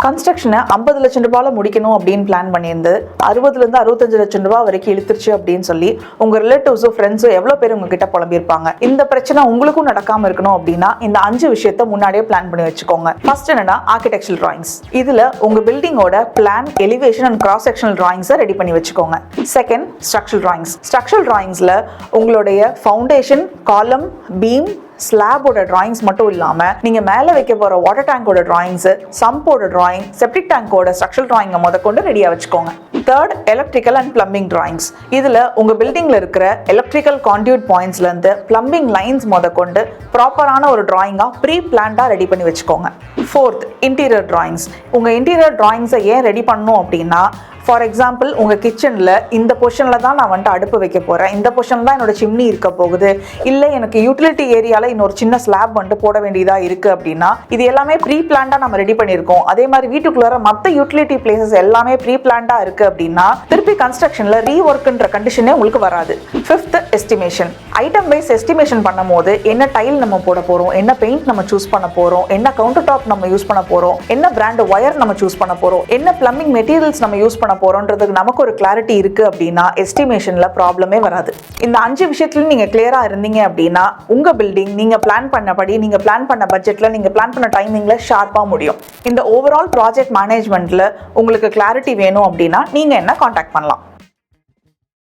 கன்ஸ்ட்ரக்ஷனை 50 லட்சம் ரூபாயில முடிக்கணும் அப்படின்னு பிளான் பண்ணியிருந்து 60லேருந்து 65 லட்சம் ரூபாய் வரைக்கும் இழுத்துருச்சு அப்படின்னு சொல்லி உங்க ரிலேட்டிவ்ஸோ ஃப்ரெண்ட்ஸோ எவ்வளோ பேர் உங்ககிட்ட புலம்பியிருப்பாங்க. இந்த பிரச்சனை உங்களுக்கும் நடக்காம இருக்கணும் அப்படின்னா இந்த 5 விஷயத்த முன்னாடியே பிளான் பண்ணி வச்சுக்கோங்க. ஃபர்ஸ்ட் என்னன்னா ஆர்கிடெக்சரல் டிராயிங்ஸ். இதுல உங்க பில்டிங்கோட plan, elevation and cross sectional டிராயிங்ஸை ரெடி பண்ணி வச்சுக்கோங்க. Second, structural drawings. ஸ்ட்ரக்சரல் டிராயிங்ஸ்ல உங்களுடைய ஃபவுண்டேஷன், காலம், பீம், ஸ்லாபோட டிராயிங்ஸ் மட்டும் இல்லாம நீங்க மேல வைக்க போற வாட்டர் டேங்கோட டிராயிங்ஸ், சம்போட டிராயிங், செப்டிக் டேங்கோட ஸ்ட்ரக்சரல் டிராயிங்க முதற்கொண்டு ரெடியா வச்சுக்கோங்க. Third, electrical and plumbing drawings. இதுல உங்க பில்டிங்ல இருக்கிற எலக்ட்ரிக்கல் கான்டியூட் பாயிண்ட்ஸ்ல இருந்து பிளம்பிங் லைன்ஸ் முதற்கொண்டு ப்ராப்பரான ஒரு டிராயிங்கா ப்ரீ பிளான்டா ரெடி பண்ணி வச்சுக்கோங்க. Fourth, interior drawings. உங்க இன்டீரியர் டிராயிங்ஸை ஏன் ரெடி பண்ணணும் அப்படின்னா, ஃபார் எக்ஸாம்பிள் உங்கள் கிச்சனில் இந்த பொசிஷனில் தான் நான் வந்துட்டு அடுப்பு வைக்க போகிறேன், இந்த பொசிஷனில் தான் என்னோட சிம்னி இருக்க போகுது, இல்லை எனக்கு யூட்டிலிட்டி ஏரியாவில் இன்னொரு சின்ன ஸ்லாப் வந்துட்டு போட வேண்டியதாக இருக்குது அப்படின்னா இது எல்லாமே ப்ரீ பிளான்டாக நம்ம ரெடி பண்ணியிருக்கோம். அதே மாதிரி வீட்டுக்குள்ளார மற்ற யூட்டிலிட்டி பிளேசஸ் எல்லாமே ப்ரீ பிளான்டாக இருக்குது அப்படின்னா திருப்பி கன்ஸ்ட்ரக்ஷனில் ரீஒர்க்குன்ற கண்டிஷனே உங்களுக்கு வராது. Fifth, estimation. Item wise estimation பண்ணும் போது என்ன டைல் நம்ம போட போகிறோம், என்ன பெயிண்ட் நம்ம சூஸ் பண்ண போகிறோம், என்ன கவுண்டர் டாப் நம்ம யூஸ் பண்ண போகிறோம், என்ன பிராண்ட் ஒயர் நம்ம சூஸ் பண்ண போகிறோம், என்ன பிளம்பிங் மெட்டீரியல்ஸ் நம்ம யூஸ் பண்ண போறோம்ன்றதுக்கு நமக்கு ஒரு கிளாரிட்டி இருக்கு அப்படின்னா எஸ்டிமேஷன்ல ப்ராப்ளமே வராது. இந்த 5 விஷயத்துல நீங்க கிளியரா இருந்தீங்க அப்படின்னா உங்க பில்டிங் நீங்க பிளான் பண்ணபடி, நீங்க பிளான் பண்ண பட்ஜெட்ல, நீங்க பிளான் பண்ண டைமிங்ல ஷார்ப்பா முடியும். இந்த ஓவரால் ப்ராஜெக்ட் மேனேஜ்மெண்ட்ல உங்களுக்கு கிளாரிட்டி வேணும் அப்படின்னா நீங்க என்ன கான்டாக்ட் பண்ணலாம்.